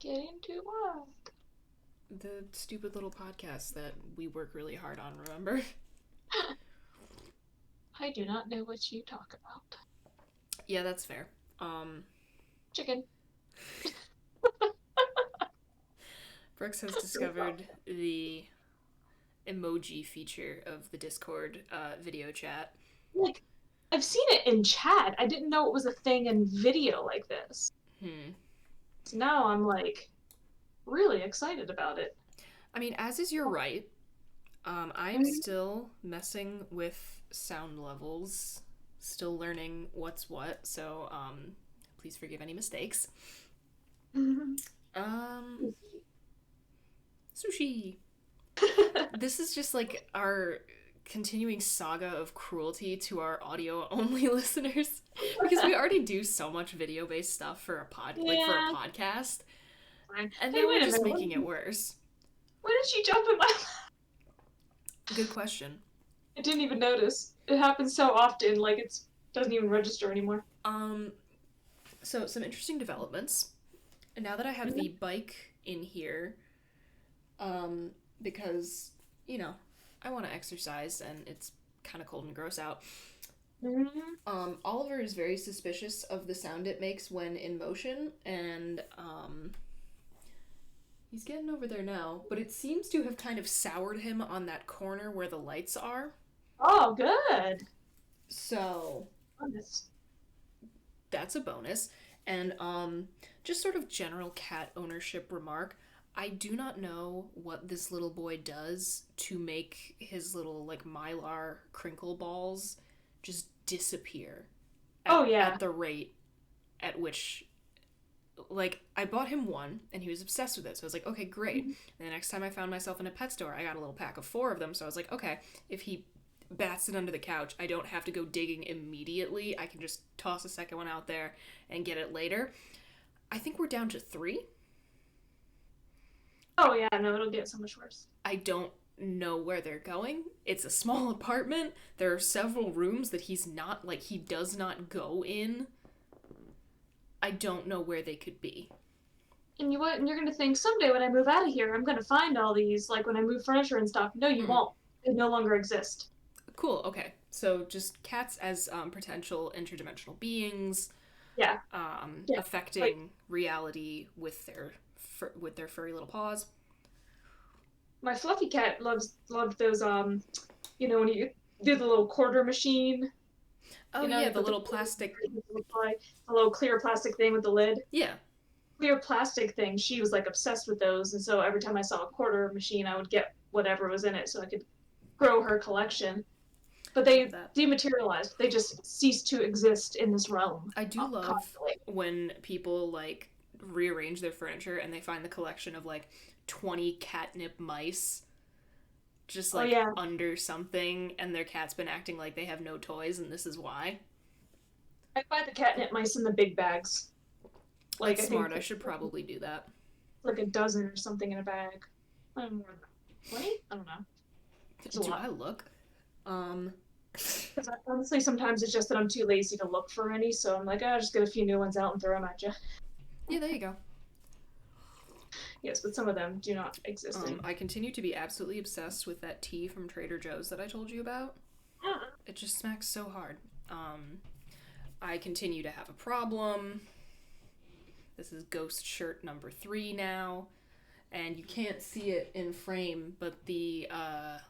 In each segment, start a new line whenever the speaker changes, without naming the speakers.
Getting to what?
The stupid little podcast that we work really hard on, remember?
I do not know what you talk about.
Yeah, that's fair. Um,
Chicken.
Brooks has discovered the emoji feature of the Discord video chat.
Like, I've seen it in chat. I didn't know it was a thing in video like this.
Hmm.
So now I'm like really excited about it.
I mean, as is your right, I am still messing with sound levels, still learning what's what, so please forgive any mistakes. Um, Sushi. This is just like our continuing saga of cruelty to our audio only listeners because we already do so much video based stuff for for a
Yeah.
podcast,
Fine.
and
Hey,
now we're
wait a
just
minute.
making it worse.
Why did she jump in my lap?
Good question.
I didn't even notice. It happens so often, like it's doesn't even register anymore.
Um, so some interesting developments. And now that I have the bike in here, um, because I want to exercise and it's kind of cold and gross out.
Mm-hmm.
Oliver is very suspicious of the sound it makes when in motion, and he's getting over there now, but it seems to have kind of soured him on that corner where the lights are.
Oh, good.
So
Goodness.
that's a bonus. And just sort of general cat ownership remark. I do not know what this little boy does to make his little like mylar crinkle balls just disappear
Oh yeah.
at the rate at which, like, I bought him one and he was obsessed with it. So I was like, okay, great. And the next time I found myself in a pet store, I got a little pack of 4 of them. So I was like, okay, if he bats it under the couch, I don't have to go digging immediately. I can just toss a second one out there and get it later. I think we're down to 3.
Oh yeah. No, it'll get so much worse.
I don't know where they're going. It's a small apartment. There are several rooms that he does not go in. I don't know where they could be.
And you what? And you're gonna think someday when I move out of here, I'm gonna find all these. Like when I move furniture and stuff. No, you
Mm.
won't. They no longer exist.
Cool. Okay. So just cats as potential interdimensional beings,
Yeah. Yeah. Like
affecting reality with their furry little paws.
my fluffy cat loved those when you do the little quarter machine.
Oh
You
yeah,
you
the
put the
little plastic.
little clear plastic thing with the lid.
Yeah.
Clear plastic thing. She was like obsessed with those, and so every time I saw a quarter machine, I would get whatever was in it so I could grow her collection. But
Love
they
that.
dematerialized. They just ceased to exist in this realm
I do love
constantly.
when people like rearrange their furniture and they find the collection of like 20 catnip mice just
Oh
like
yeah,
under something, and their cat's been acting like they have no toys and this is why.
I buy the catnip mice in the big bags. Like
That's
I think
smart. I should probably do that.
like a dozen or something in a bag. I don't know, more than 20? I don't know. It's a
Do
lot.
I look? Um
Because honestly, sometimes it's just that I'm too lazy to look for any, so I'm like, I'll just get a few new ones out and throw them at you.
yeah, there you go.
Yes, but some of them do not exist anymore.
I continue to be absolutely obsessed with that tea from Trader Joe's that I told you about. It just smacks so hard. I continue to have a problem. This is ghost shirt number 3 now, and you can't see it in frame, but the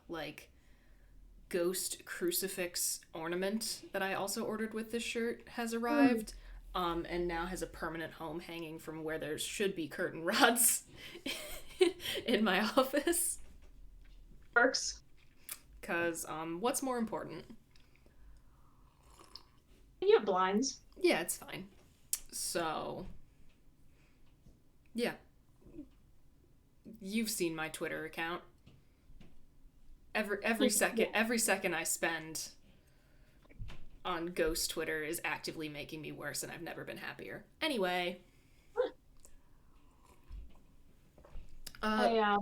like ghost crucifix ornament that I also ordered with this shirt has arrived. And now has a permanent home hanging from where there should be curtain rods in my office.
Works.
Because what's more important?
You have blinds.
Yeah, it's fine. So, yeah, you've seen my Twitter account. Every second I spend on ghost Twitter is actively making me worse, and I've never been happier. Anyway, uh,
I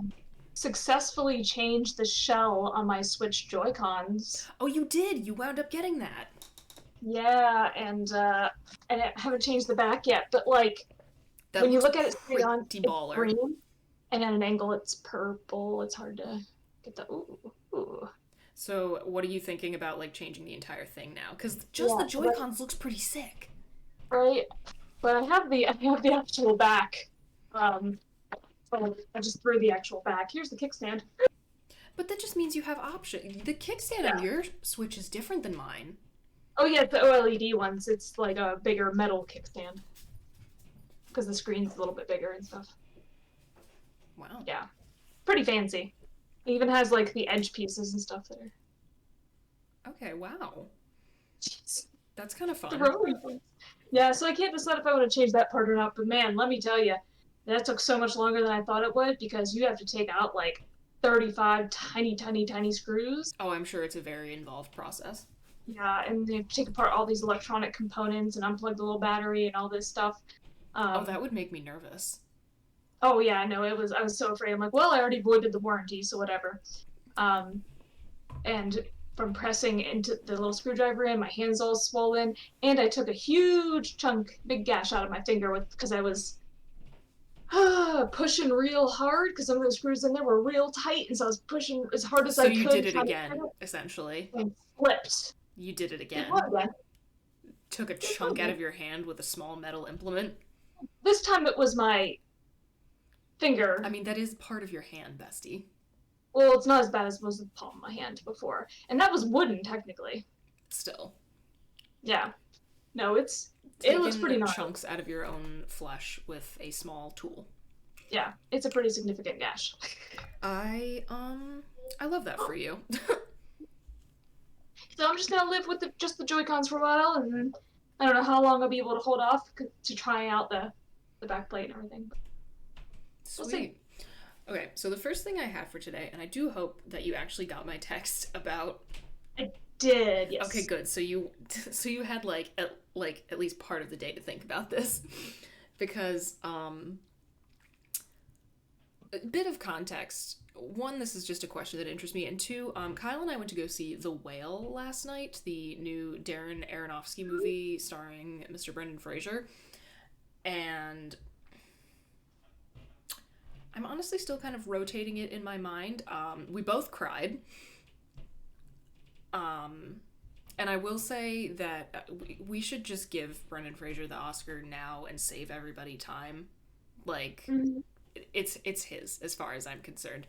successfully changed the shell on my Switch Joy-Cons.
oh, you did. You wound up getting that.
Yeah, and I haven't changed the back yet, but like
That
When you
looks
look at it straight on,
pretty
it's
baller.
green, and at an angle, it's purple. It's hard to get the ooh.
So, what are you thinking about like changing the entire thing now? Because just the
Yeah, but
Joy-Cons looks pretty sick.
right. But I have the actual back. Um, so I just threw the actual back. Here's the kickstand.
But that just means you have option. The kickstand on
Yeah.
your Switch is different than mine.
Oh yeah, the OLED ones. It's like a bigger metal kickstand because the screen's a little bit bigger and stuff.
Wow.
Yeah, pretty fancy. It even has like the edge pieces and stuff there.
Okay, wow.
Jeez.
That's kind of
The
fun.
rotary ones. Yeah, so I can't decide if I want to change that part or not. But man, let me tell you, that took so much longer than I thought it would because you have to take out like 35 tiny, tiny, tiny screws.
Oh, I'm sure it's a very involved process.
Yeah, and they take apart all these electronic components and unplug the little battery and all this stuff.
Oh,
Um,
that would make me nervous.
oh yeah, no, it was. I was so afraid. I'm like, well, I already voided the warranty, so whatever. Um, and from pressing into the little screwdriver in, my hands all swollen, and I took a huge chunk, big gash out of my finger with because I was pushing real hard because some of the screws in there were real tight, and so I was pushing as hard as
So
I
you
could
did it
trying to
again,
get it,
essentially.
and slipped.
You did it
Did
again.
what again?
Took a
Did what
chunk out
again?
of your hand with a small metal implement.
This time it was my
I
finger.
mean, that is part of your hand, bestie.
Well, it's not as bad as it was the palm of my hand before, and that was wooden technically.
Still.
Yeah, no, it looks
Taken
pretty gnarly.
chunks out of your own flesh with a small tool.
Yeah, it's a pretty significant gash.
I love that for you.
So I'm just gonna live with just the Joy Cons for a while, and then I don't know how long I'll be able to hold off to try out the back plate and everything. We'll see.
Sweet. Okay, so the first thing I have for today, and I do hope that you actually got my text about.
I did,
Okay,
yes.
good. So you, so you had like at least part of the day to think about this, because a bit of context. One, this is just a question that interests me, and two, Kyle and I went to go see The Whale last night, the new Darren Aronofsky movie starring Mr. Brendan Fraser, and I'm honestly still kind of rotating it in my mind. We both cried. And I will say that we should just give Brendan Fraser the Oscar now and save everybody time. Like,
Mhm.
it's his as far as I'm concerned.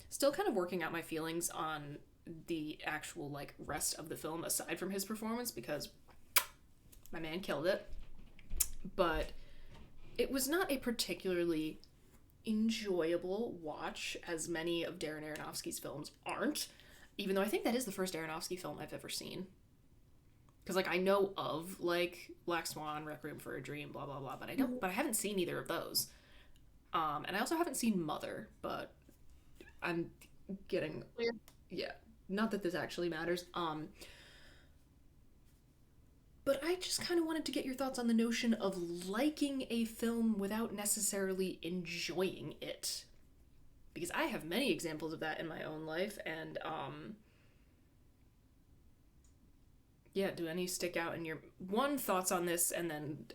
Still kind of working out my feelings on the actual like rest of the film aside from his performance because my man killed it. But it was not a particularly enjoyable watch, as many of Darren Aronofsky's films aren't. Even though I think that is the first Aronofsky film I've ever seen. Because like I know of like Black Swan, Requiem for a Dream, blah blah blah, but I haven't seen either of those. And I also haven't seen Mother, but I'm getting
Weird.
yeah. Not that this actually matters. But I just kind of wanted to get your thoughts on the notion of liking a film without necessarily enjoying it. Because I have many examples of that in my own life, and yeah, do any stick out in your one thoughts on this, and then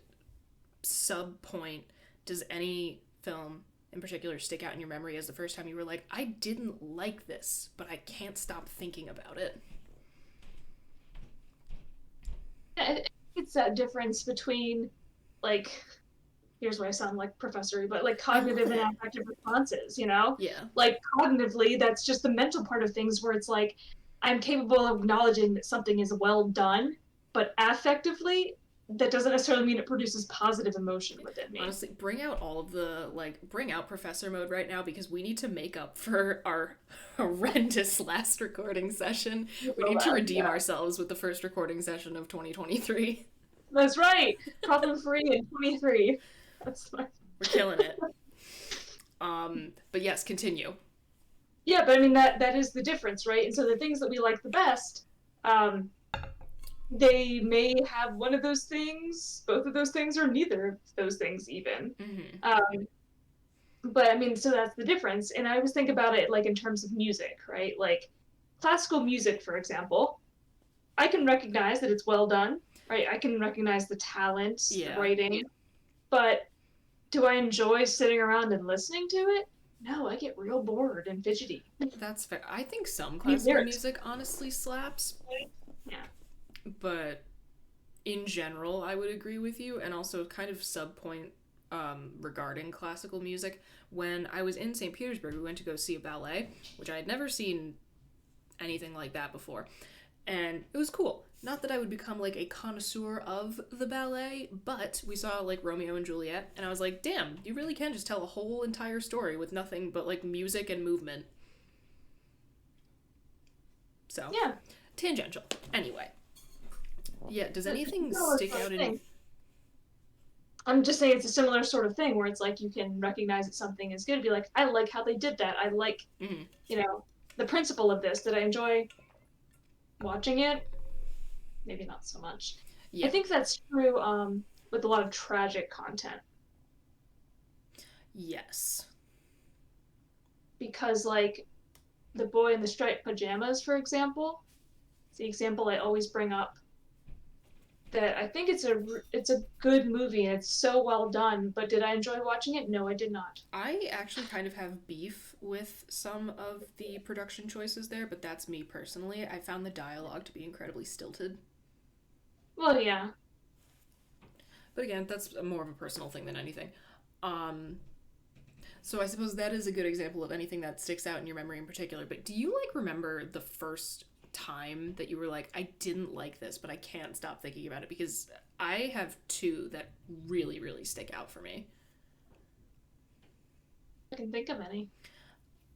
sub point, does any film in particular stick out in your memory as the first time you were like, I didn't like this, but I can't stop thinking about it?
It's that difference between like here's where I sound like professory, but like
I love
cognitive and
it.
affective responses, you know?
Yeah.
Like cognitively, that's just the mental part of things where it's like I'm capable of acknowledging that something is well done, but affectively, that doesn't necessarily mean it produces positive emotion within me.
Honestly, bring out all of the bring out professor mode right now because we need to make up for our horrendous last recording session. We
So
need to
that,
redeem
yeah.
ourselves with the first recording session of 2023.
That's right. Problem free in 23. That's smart.
We're killing it. But yes, continue.
Yeah, but I mean that is the difference, right? And so the things that we like the best, um, they may have one of those things, both of those things, or neither of those things even.
Mm-hmm.
Um, but I mean, so that's the difference. And I always think about it like in terms of music, right? Like classical music, for example, I can recognize that it's well done, right? I can recognize the talent, the
Yeah.
writing, but Do I enjoy sitting around and listening to it? No, I get real bored and fidgety.
That's fair. I think some
Need
classical
lyrics.
music honestly slaps,
Yeah.
but in general, I would agree with you. And also, kind of sub point regarding classical music. When I was in St. Petersburg, we went to go see a ballet, which I had never seen anything like that before. And it was cool. Not that I would become like a connoisseur of the ballet, but we saw like Romeo and Juliet, and I was like, damn, you really can just tell a whole entire story with nothing but like music and movement. So,
Yeah.
tangential. Anyway, yeah, does anything
No,
stick out in.
thing. I'm just saying it's a similar sort of thing where it's like you can recognize that something is good, be like, I like how they did that. I like,
Mhm.
the principle of this. Did I enjoy watching it? Maybe not so much. I
Yeah.
think that's true with a lot of tragic content
Yes.
because, like, the boy in the striped pajamas, for example, it's the example I always bring up. That I think it's a good movie and it's so well done. But did I enjoy watching it? No, I did not.
I actually kind of have beef with some of the production choices there, but that's me personally. I found the dialogue to be incredibly stilted.
Well, yeah,
But again, that's more of a personal thing than anything. Um, so I suppose that is a good example of anything that sticks out in your memory in particular. But do you like remember the first time that you were like, I didn't like this, but I can't stop thinking about it? Because I have two that really, really stick out for me.
I can think of any.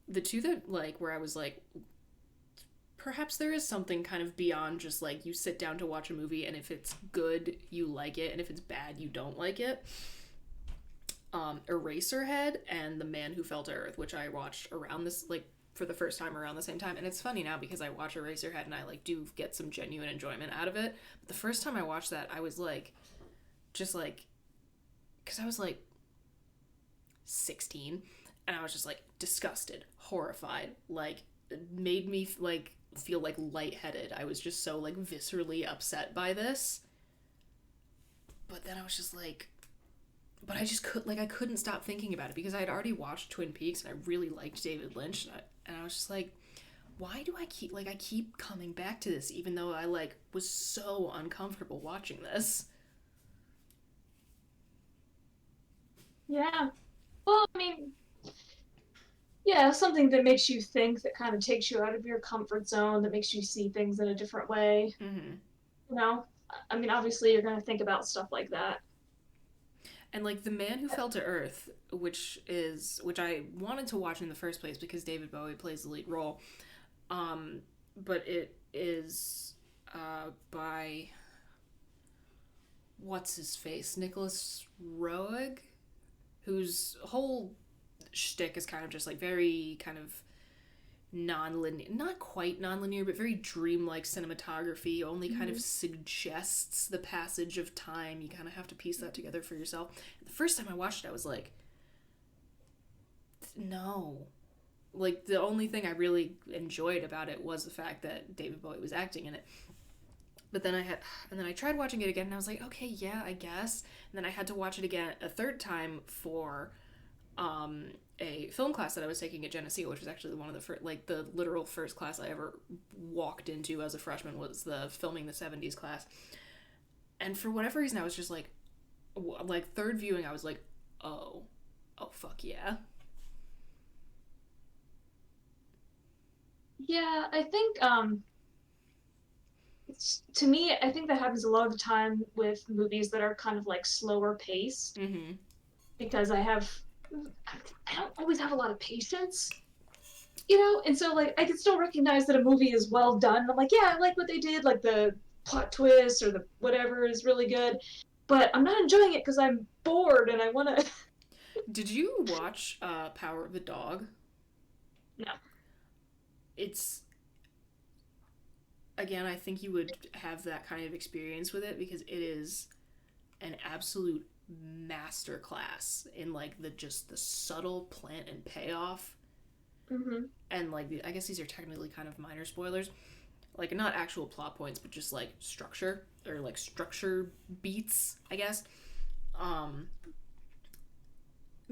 The two that like where I was like, perhaps there is something kind of beyond just like you sit down to watch a movie and if it's good you like it and if it's bad you don't like it. Eraserhead and The Man Who Fell to Earth, which I watched around this like for the first time around the same time. And it's funny now because I watch Eraserhead and I like do get some genuine enjoyment out of it. But the first time I watched that, I was like, just like, because I was like 16 and I was just like disgusted, horrified, like it made me like feel like lightheaded. I was just so like viscerally upset by this. But then I was just like, but I just could like I couldn't stop thinking about it because I had already watched Twin Peaks and I really liked David Lynch and I was just like, why do I keep coming back to this even though I like was so uncomfortable watching this.
Yeah. Well, I mean, yeah, something that makes you think, that kind of takes you out of your comfort zone, that makes you see things in a different way.
Mm-hmm.
You know, I mean, obviously, you're going to think about stuff like that.
And like The Man Who Fell to Earth, which I wanted to watch in the first place because David Bowie plays the lead role. Um, but it is by what's his face, Nicholas Roeg, whose whole shtick is kind of just like very kind of non-linear, not quite non-linear, but very dreamlike cinematography. Only kind of
Mm-hmm.
suggests the passage of time. You kind of have to piece that together for yourself. The first time I watched it, I was like, no. Like the only thing I really enjoyed about it was the fact that David Bowie was acting in it. But then and then I tried watching it again, and I was like, okay, yeah, I guess. And then I had to watch it again a third time for um, a film class that I was taking at Geneseo, which was actually one of the first, like the literal first class I ever walked into as a freshman was the filming the '70s class. And for whatever reason, I was just like third viewing, I was like, oh fuck yeah.
Yeah, I think to me, I think that happens a lot of the time with movies that are kind of like slower paced
Mm-hmm.
because I don't always have a lot of patience, and so like I can still recognize that a movie is well done. I'm like, yeah, I like what they did, like the plot twist or the whatever is really good, but I'm not enjoying it because I'm bored and I want to.
Did you watch Power of the Dog?
No.
It's again, I think you would have that kind of experience with it because it is an absolute masterclass in like the subtle plant and payoff
Mm-hmm.
and like I guess these are technically kind of minor spoilers, like not actual plot points but just like structure or like structure beats I guess. um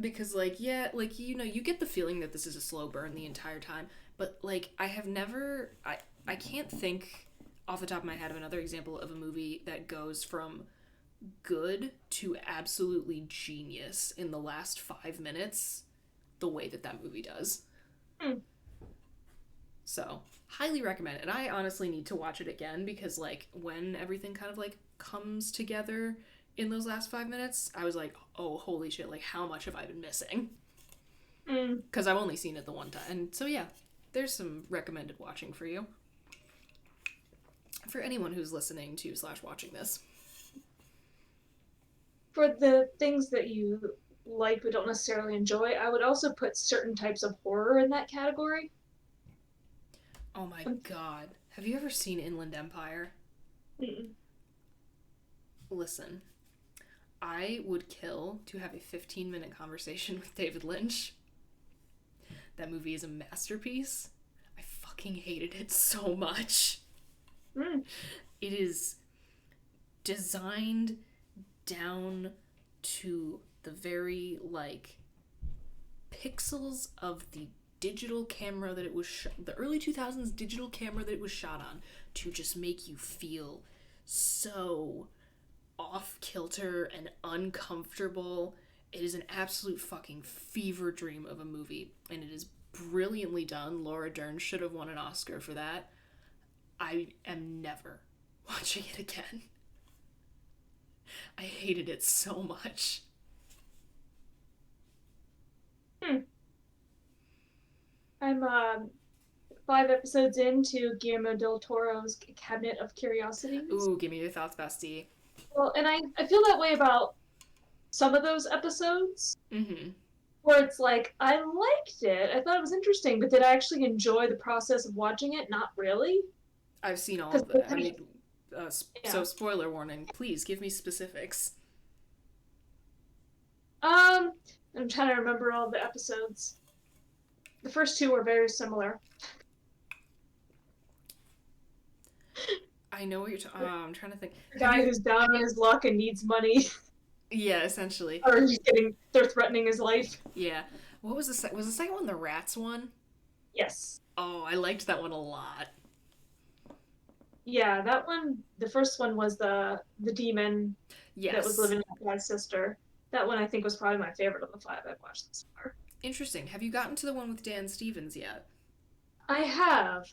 Because, like, yeah, like, you know, you get the feeling that this is a slow burn the entire time, but, like, I have never, I can't think off the top of my head of another example of a movie that goes from good to absolutely genius in the last 5 minutes the way that that movie does.
Hmm.
So, highly recommend it. And I honestly need to watch it again because, like, when everything kind of, like, comes together in those last 5 minutes, I was like, oh, holy shit, like, how much have I been missing?
Hmm.
Because I've only seen it the one time. And so, yeah, there's some recommended watching for you. For anyone who's listening to / watching this.
For the things that you like but don't necessarily enjoy, I would also put certain types of horror in that category.
Oh my god. Have you ever seen Inland Empire?
Mm-mm.
Listen, I would kill to have a 15-minute conversation with David Lynch. That movie is a masterpiece. I fucking hated it so much.
Mm.
It is designed down to the very, like, pixels of the digital camera that it was the early 2000s digital camera that it was shot on, to just make you feel so off kilter and uncomfortable. It is an absolute fucking fever dream of a movie, and it is brilliantly done. Laura Dern should have won an Oscar for that. I am never watching it again. I hated it so much.
Hmm. I'm 5 episodes into Guillermo del Toro's Cabinet of Curiosities.
Ooh, give me your thoughts, bestie.
Well, and I feel that way about some of those episodes
Mm-hmm.
where it's like I liked it, I thought it was interesting, but did I actually enjoy the process of watching it? Not really,
I've seen all
because
of the. I mean,
yeah.
so spoiler warning. Please give me specifics.
Um, I'm trying to remember all the episodes. The first two were very similar.
I know what you're talking. I'm trying to think.
The
Have
guy
you?
who's down on his luck and needs money,
Yeah, essentially.
or they're threatening his life.
Yeah. What was was the second one the rats one?
Yes.
Oh, I liked that one a lot.
Yeah, that one. The first one was the demon that was
Yes.
living with my sister. That one I think was probably my favorite of the 5 I've watched so far.
Interesting. Have you gotten to the one with Dan Stevens yet?
I have.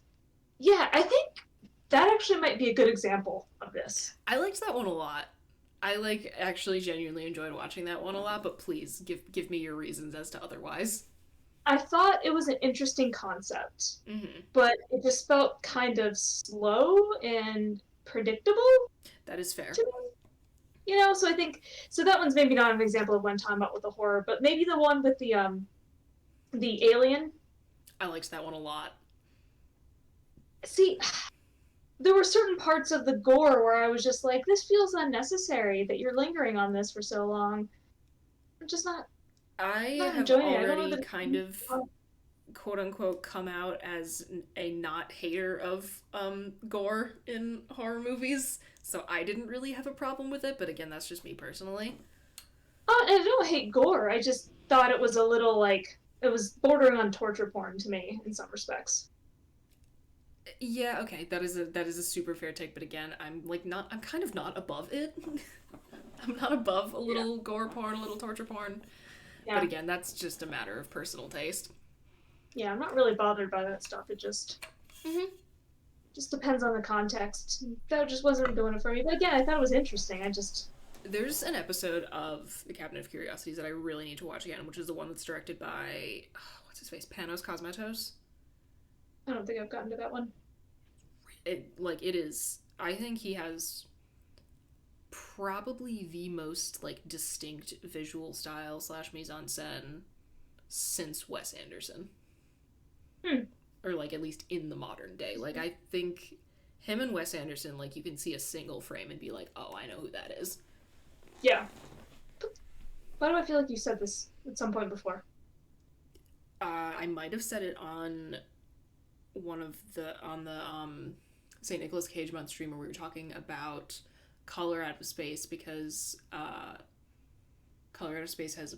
Yeah, I think that actually might be a good example of this.
I liked that one a lot. I like actually genuinely enjoyed watching that one a lot, but please give me your reasons as to otherwise.
I thought it was an interesting concept,
Mm-hmm.
but it just felt kind of slow and predictable
That is fair.
to me. So I think so that one's maybe not an example of one time about with the horror, but maybe the one with the alien.
I liked that one a lot.
See, there were certain parts of the gore where I was just like, this feels unnecessary that you're lingering on this for so long. I'm just
I
not
have
enjoying it. I don't know
already
that.
kind of quote unquote come out as a not hater of gore in horror movies, so I didn't really have a problem with it, but again, that's just me personally.
Oh, and I don't hate gore. I just thought it was a little like it was bordering on torture porn to me in some respects.
Yeah, okay, that is a super fair take, but again, I'm kind of not above it. I'm not above a
Yeah.
little gore porn, a little torture porn. But
Yeah.
again, that's just a matter of personal taste.
Yeah, I'm not really bothered by that stuff. It
Hmm.
just depends on the context. That just wasn't doing it for me. But again, I thought it was interesting. I just
There's an episode of The Cabinet of Curiosities that I really need to watch again, which is the one that's directed by what's his face, Panos Cosmatos.
I don't think I've gotten to that one.
It is. I think he has probably the most like distinct visual style / mise en scène since Wes Anderson,
Hmm.
or like at least in the modern day. Like I think him and Wes Anderson, like you can see a single frame and be like, oh, I know who that is.
Yeah. Why do I feel like you said this at some point before?
I might have said it on one of the on the St. Nicholas Cage month stream where we were talking about Color Out of Space because Color Out of Space has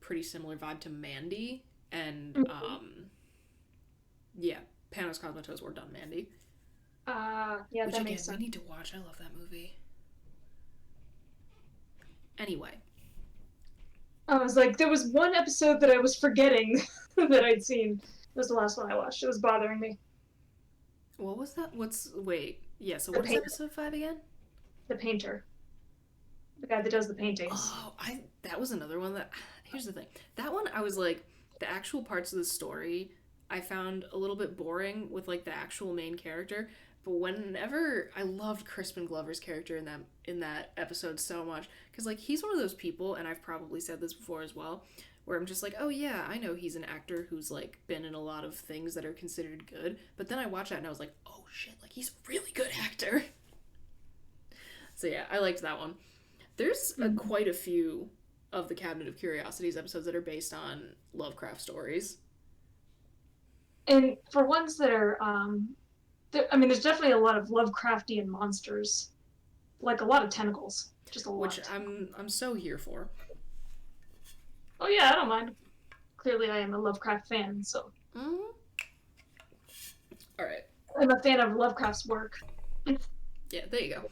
pretty similar vibe to Mandy, and
Mhm.
yeah, Panos Cosmatos worked on Mandy,
Yeah,
which
that
again
makes
we
sense.
need to watch. I love that movie. Anyway,
I was like, there was one episode that I was forgetting that I'd seen. It was the last one I watched. It was bothering me.
what was that? What's wait? Yeah. So
The
what is
paint,
episode 5 again?
the painter, the guy that does the paintings.
Oh, I that was another one that. Here's the thing. That one I was like the actual parts of the story I found a little bit boring with like the actual main character. But whenever I loved Crispin Glover's character in that episode so much because like he's one of those people, and I've probably said this before as well, where I'm just like, oh yeah, I know he's an actor who's like been in a lot of things that are considered good. But then I watched that and I was like, oh shit, like he's a really good actor. So yeah, I liked that one. There's
Mhm.
quite a few of the Cabinet of Curiosities episodes that are based on Lovecraft stories.
And for ones that are, I mean, there's definitely a lot of Lovecraftian monsters, like a lot of tentacles, just a lot
Which
of tentacles.
I'm so here for.
Oh yeah, I don't mind. Clearly, I am a Lovecraft fan, so
Mm-hmm. All right.
I'm a fan of Lovecraft's work.
Yeah, there you go.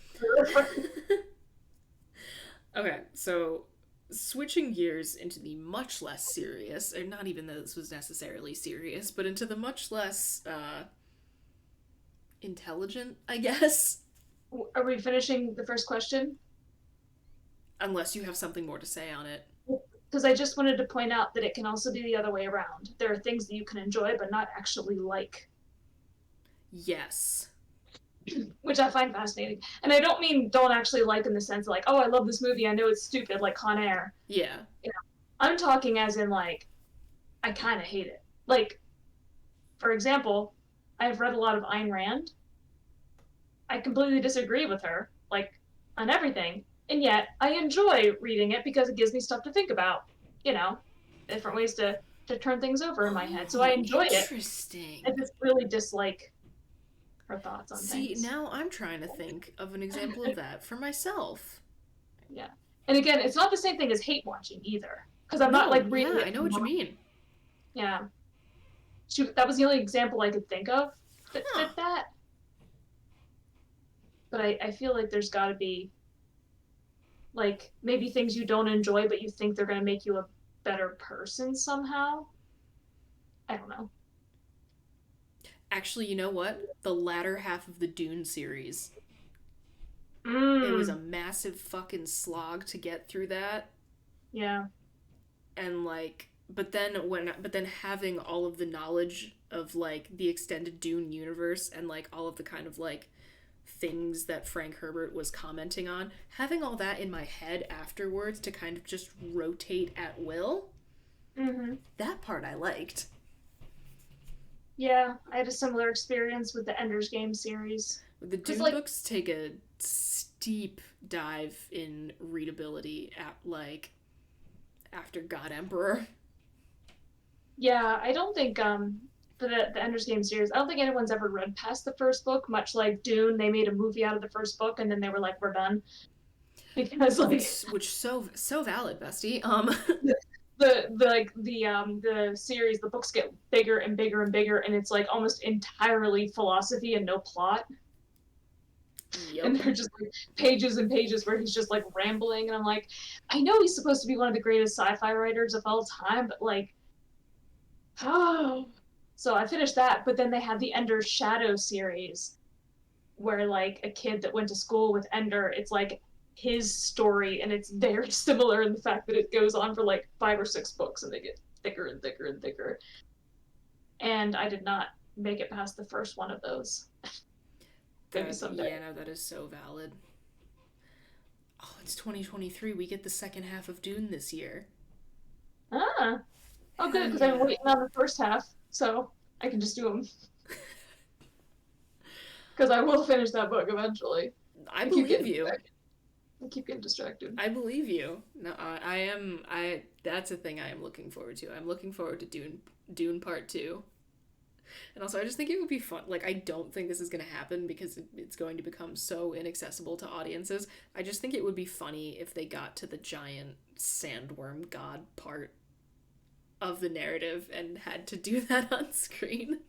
Okay, so switching gears into the much less serious, or not even that this was necessarily serious, but into the much less intelligent, I guess.
Are we finishing the first question?
Unless you have something more to say on it.
Because I just wanted to point out that it can also be the other way around. There are things that you can enjoy but not actually like,
Yes.
which I find fascinating. And I don't mean don't actually like in the sense of like, oh, I love this movie. I know it's stupid, like Con Air.
Yeah.
You know, I'm talking as in like I kind of hate it. Like, for example, I've read a lot of Ayn Rand. I completely disagree with her, like on everything, and yet I enjoy reading it because it gives me stuff to think about. You know, different ways to turn things over in my head. So I
Oh,
enjoy it. I
interesting.
just really dislike her thoughts on
See,
things.
now I'm trying to think of an example of that for myself.
Yeah. And again, it's not the same thing as hate watching either, because I'm not like
No,
reading
yeah,
it.
I know what you mean.
Yeah. That was the only example I could think of that
Huh.
fit that. But I feel like there's got to be like maybe things you don't enjoy, but you think they're going to make you a better person somehow. I don't know.
Actually, you know what? The latter half of the Dune series. It was a
Mm,
massive fucking slog to get through that.
yeah.
And like but then having all of the knowledge of like the extended Dune universe and like all of the kind of like things that Frank Herbert was commenting on, having all that in my head afterwards to kind of just rotate at will,
Hmm.
that part I liked.
Yeah, I had a similar experience with the Ender's Game series.
The
Because,
Dune
like,
books take a steep dive in readability at like after God Emperor.
yeah, I don't think for the Ender's Game series, I don't think anyone's ever read past the first book. Much like Dune, they made a movie out of the first book, and then they were like, "We're done," because like
Which so valid, bestie.
the series, the books get bigger and bigger and bigger, and it's like almost entirely philosophy and no plot. And
Yep.
they're just like pages and pages where he's just like rambling, and I'm like, I know he's supposed to be one of the greatest sci-fi writers of all time, but like, oh. So I finished that, but then they had the Ender Shadow series, where like a kid that went to school with Ender, it's like his story, and it's very similar in the fact that it goes on for like 5 or 6 books, and they get thicker and thicker and thicker. And I did not make it past the first one of those. Maybe
That
someday.
yeah, no, that is so valid. Oh, it's 2023. We get the second half of Dune this year.
Ah, oh good,
Hell
because I've been
yeah.
waiting on the first half, so I can just do them. Because I will finish that book eventually.
I
I keep
believe
getting
you.
distracted. I keep getting distracted.
I believe you. No, I am. I. That's a thing I am looking forward to. I'm looking forward to Dune Part Two. And also, I just think it would be fun. Like, I don't think this is going to happen because it's going to become so inaccessible to audiences. I just think it would be funny if they got to the giant sandworm god part. of the narrative and had to do that on screen.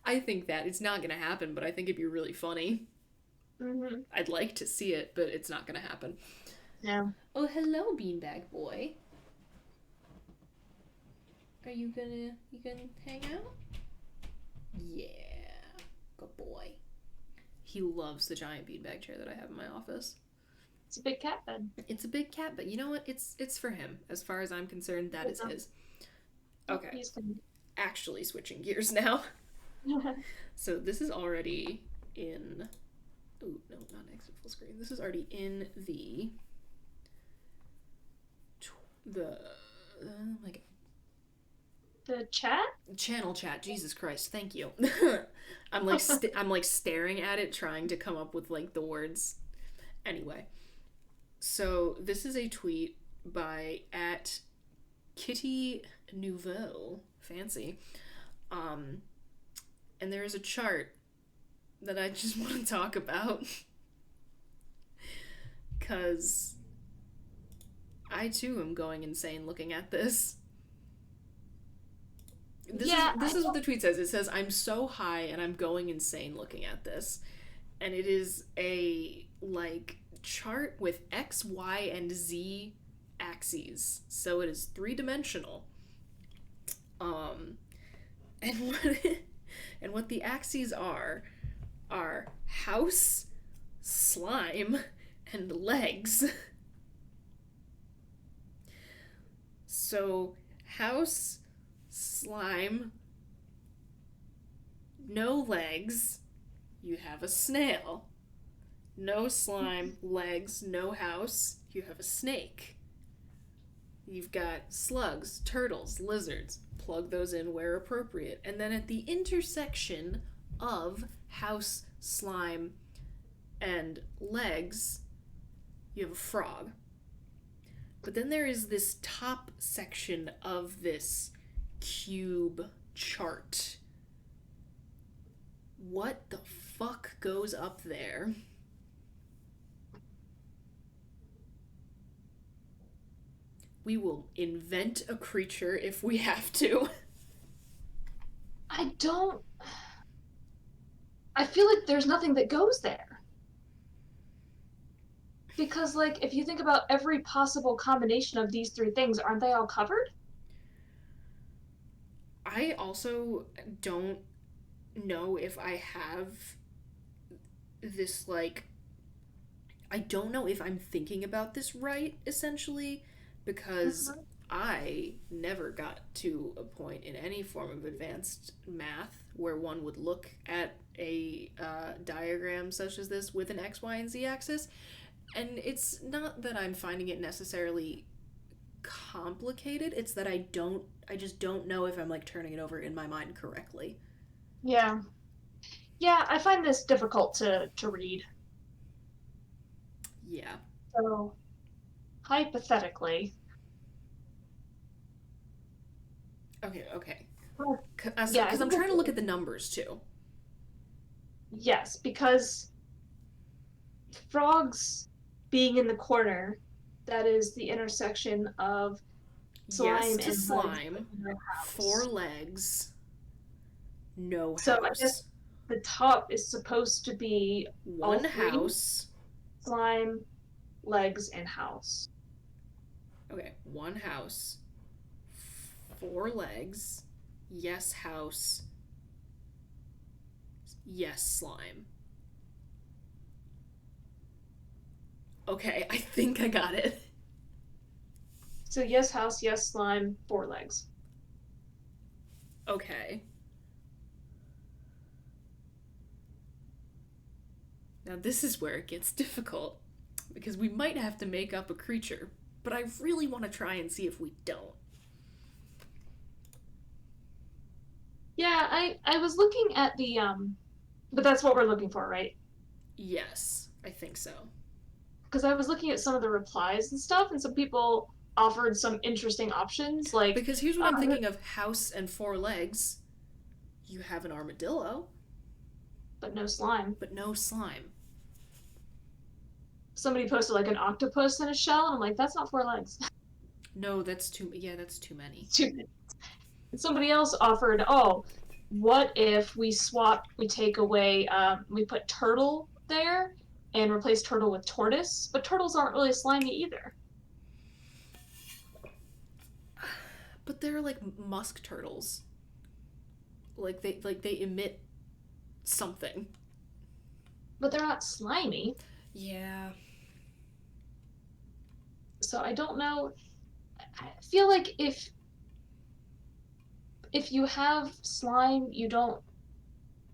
I think that it's not gonna happen, but I think it'd be really funny.
Mm-hmm.
I'd like to see it, but it's not gonna happen.
Yeah.
Oh, hello, beanbag boy. Are you gonna hang out? Yeah, good boy. He loves the giant beanbag chair that I have in my office.
It's a big cat bed.
It's a big cat, but you know what? It's for him. As far as I'm concerned, that is his. Okay.
He's gonna...
Actually switching gears now. So this is already in... Oh, no, not exit full screen. This is already in the... like...
The chat?
Channel chat. Jesus Christ, thank you. I'm like staring at it, trying to come up with like the words. Anyway. So this is a tweet by @Kitty Nouveau. Fancy. And there is a chart that I just want to talk about. Because I too am going insane looking at this. This is what the tweet says. It says, "I'm so high and I'm going insane looking at this." And it is a, like, chart with X, Y, and Z axes. So it is 3-dimensional. And what the axes are house, slime, and legs. So, house, slime, no legs, you have a snail. No slime, legs, no house, you have a snake. You've got slugs, turtles, lizards. Plug those in where appropriate. And then at the intersection of house, slime, and legs, you have a frog. But then there is this top section of this cube chart. What the fuck goes up there? We will invent a creature if we have to.
I feel like there's nothing that goes there. Because, like, if you think about every possible combination of these 3 things, aren't they all covered?
I also don't know if I have this, like... I don't know if I'm thinking about this right, essentially, because I never got to a point in any form of advanced math where one would look at a diagram such as this with an X, Y, and Z axis. And it's not that I'm finding it necessarily complicated, it's that I just don't know if I'm, like, turning it over in my mind correctly.
Yeah. Yeah, I find this difficult to read.
Yeah.
So, hypothetically...
Okay.
Well,
Because
yeah,
I'm trying to look at the numbers, too.
Yes, because frogs being in the corner, that is the intersection of slime
Yes to
and
slime,
legs.
4 legs, no house.
So I guess the top is supposed to be
1 house.
Slime, legs, and house.
Okay, 1 house, 4 legs, yes house, yes slime. Okay, I think I got it.
So yes house, yes slime, 4 legs.
Okay. Now this is where it gets difficult, because we might have to make up a creature, but I really want to try and see if we don't.
Yeah, I was looking at the but that's what we're looking for, right?
Yes, I think so.
Because I was looking at some of the replies and stuff, and some people offered some interesting options, like...
Because here's what I'm thinking of. House and 4 legs. You have an armadillo.
But no slime.
But no slime.
Somebody posted, like, an octopus in a shell, and I'm like, that's not 4 legs.
No, that's too. Yeah, that's too many.
Too Somebody else offered, oh, what if we take away, we put turtle there and replace turtle with tortoise, but turtles aren't really slimy either.
But they're like musk turtles. Like they emit something.
But they're not slimy,
Yeah.
so I don't know. I feel like if you have slime, you don't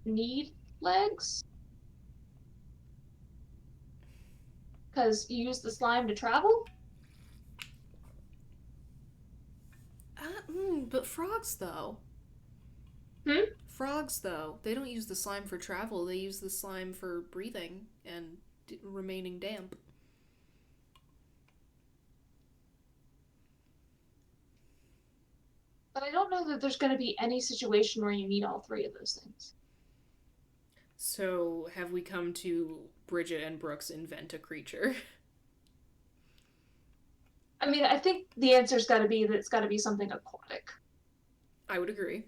need legs because you use the slime to travel.
But frogs though.
Hmm?
Frogs though, they don't use the slime for travel. They use the slime for breathing and remaining damp.
But I don't know that there's going to be any situation where you need all three of those things.
So have we come to Bridget and Brooks invent a creature?
I mean, I think the answer's got to be that it's got to be something aquatic
I would agree.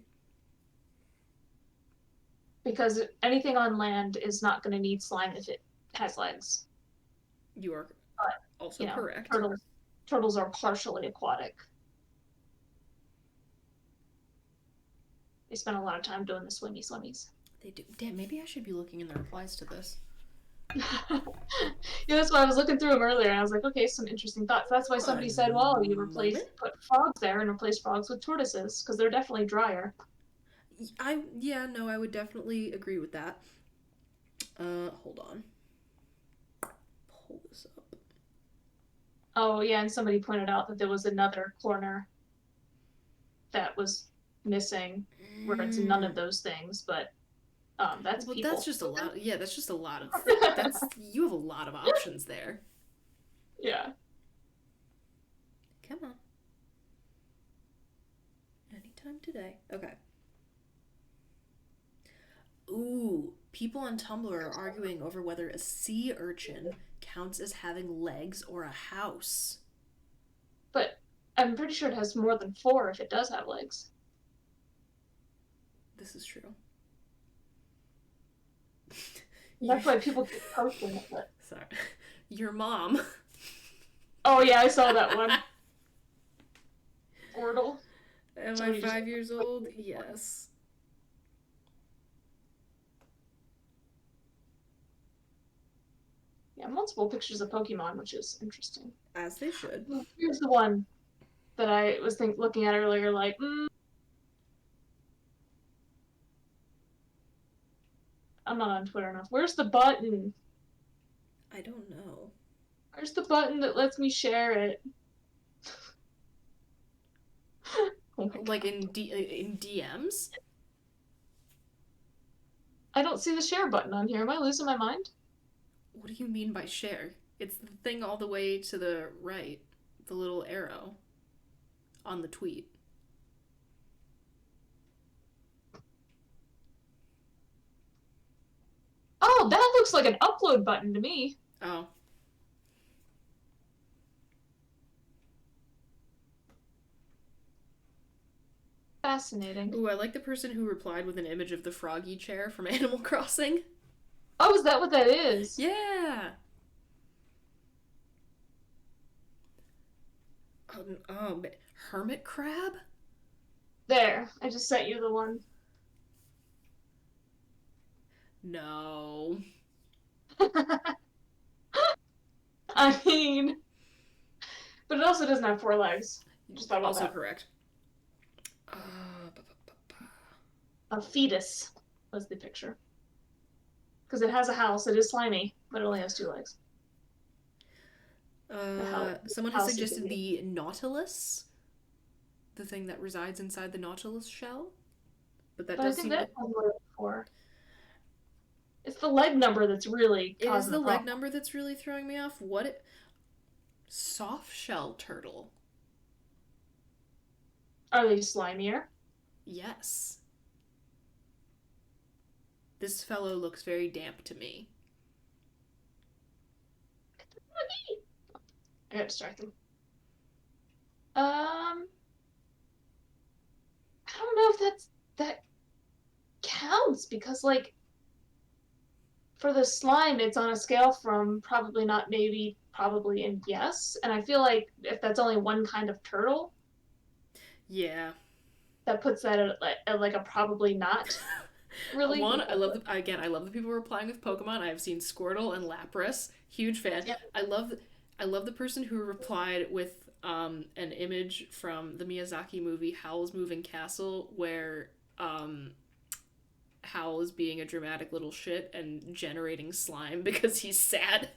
because anything on land is not going to need slime if it has legs.
You are
But,
also
you know,
correct.
turtles are partially aquatic. They spend a lot of time doing the swimmies.
They do. Damn, maybe I should be looking in the replies to this.
Yeah, that's why I was looking through them earlier, and I was like, okay, some interesting thoughts. That's why somebody said, well, put frogs there and replace frogs with tortoises because they're definitely drier.
No, I would definitely agree with that. Hold on. Pull this up.
Oh yeah, and somebody pointed out that there was another corner that was missing where it's none of those things, but that's
Well,
people.
that's just a lot. Yeah, that's just a lot of. That's you have a lot of options there.
Yeah.
Come on. Anytime today. Okay. Ooh, people on Tumblr are arguing over whether a sea urchin counts as having legs or a house.
But I'm pretty sure it has more than four if it does have legs.
This is true.
That's why people keep posting it. But...
Sorry. Your mom.
Oh yeah, I saw that one. Portal.
Am I 5 years old? Yes.
Yeah, multiple pictures of Pokemon, which is interesting.
As they should.
Here's the one that I was looking at earlier, like, I'm not on Twitter enough. Where's the button?
I don't know.
Where's the button that lets me share it? Oh
like in DMs?
I don't see the share button on here. Am I losing my mind?
What do you mean by share? It's the thing all the way to the right. The little arrow on the tweet.
Oh, that looks like an upload button to me.
Oh.
Fascinating.
Ooh, I like the person who replied with an image of the froggy chair from Animal Crossing.
Oh, is that what that is?
Yeah. Hermit crab?
There, I just sent you the one.
No.
I mean, but it also doesn't have four legs. Just thought about
Also
that.
correct.
A fetus was the picture. Because it has a house, it is slimy, but it only has two legs.
Someone has suggested the Nautilus, the thing that resides inside the Nautilus shell, but
I think that has more than four. It's the leg number that's really causing the problem.
It is the leg number that's really throwing me off. Soft shell turtle.
Are they slimier?
Yes. This fellow looks very damp to me.
I got distracted. Um, I don't know if that counts because like for the slime, it's on a scale from probably not, maybe, probably, and yes. And I feel like if that's only one kind of turtle,
Yeah.
that puts that at like a probably not, really,
One, I
because
love I love the people replying with Pokemon. I've seen Squirtle and Lapras. Huge fan.
yeah,
I love the person who replied with an image from the Miyazaki movie Howl's Moving Castle where Howl is being a dramatic little shit and generating slime because he's sad.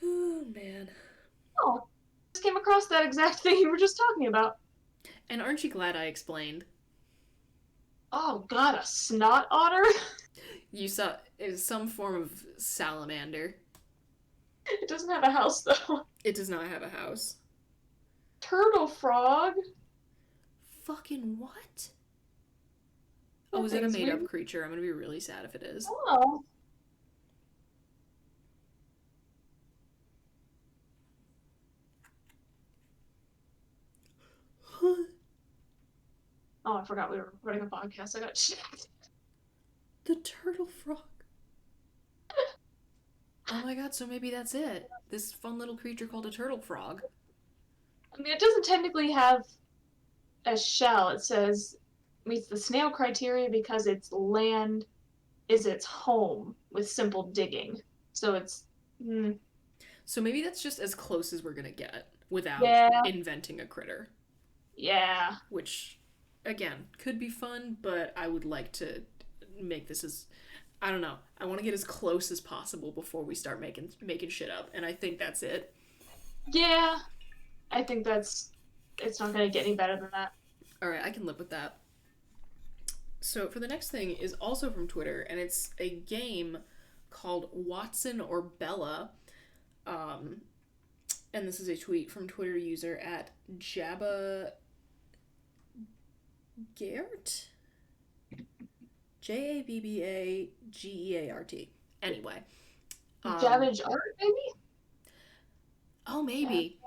Oh man.
oh, just came across that exact thing you were just talking about.
And aren't you glad I explained?
Oh God, a snot otter?
You saw it was some form of salamander.
It doesn't have a house though.
It does not have a house.
Turtle frog?
Fucking what? Oh,
That
is it a
thing's
made up
weird.
creature? I'm gonna be really sad if it is.
Oh, oh, I forgot we were recording a podcast. I got shit.
The turtle frog. Oh my god, so maybe that's it. This fun little creature called a turtle frog.
I mean, it doesn't technically have a shell. It says meets the snail criteria because its land is its home with simple digging. So it's, mm,
So maybe that's just as close as we're gonna get without
yeah,
inventing a critter.
yeah,
Which, again, could be fun, but I would like to make this as I don't know. I want to get as close as possible before we start making shit up, and I think that's it.
yeah. I think it's not gonna get any better than that.
All right, I can live with that. So for the next thing is also from Twitter, and it's a game called Watson or Bella. Um, and this is a tweet from Twitter user at Jabba Geart? Jabbageart. Anyway. Um,
Savage art, maybe?
oh,
Yeah.
maybe.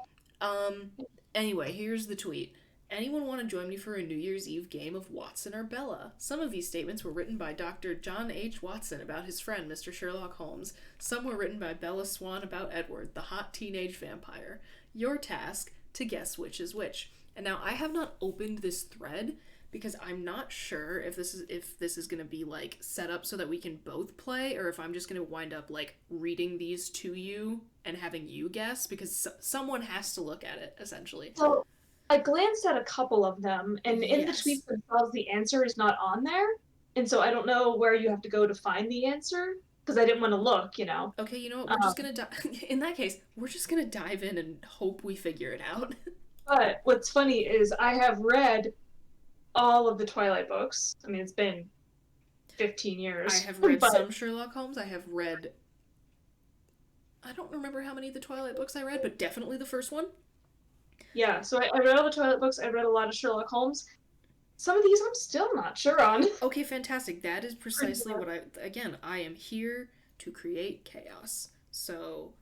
Anyway, here's the tweet. Anyone want to join me for a New Year's Eve game of Watson or Bella? Some of these statements were written by Dr. John H. Watson about his friend, Mr. Sherlock Holmes. Some were written by Bella Swan about Edward, the hot teenage vampire. Your task, to guess which is which. And now I have not opened this thread because I'm not sure if this is going to be like set up so that we can both play or if I'm just going to wind up like reading these to you and having you guess because someone has to look at it essentially.
So I glanced at a couple of them, and in the
Yes.
tweets themselves, the answer is not on there. And so I don't know where you have to go to find the answer because I didn't want to look, you know.
Okay, you know what? We're
Um,
just going to in that case, we're just going to dive in and hope we figure it out.
but what's funny is I have read all of the Twilight books. I mean, it's been 15
I
years,
have read
but
some Sherlock Holmes. I have read I don't remember how many of the Twilight books I read, but definitely the first one.
yeah. So I read all the Twilight books. I read a lot of Sherlock Holmes. Some of these I'm still not sure on.
Okay, fantastic. That is precisely what I am here to create chaos. So,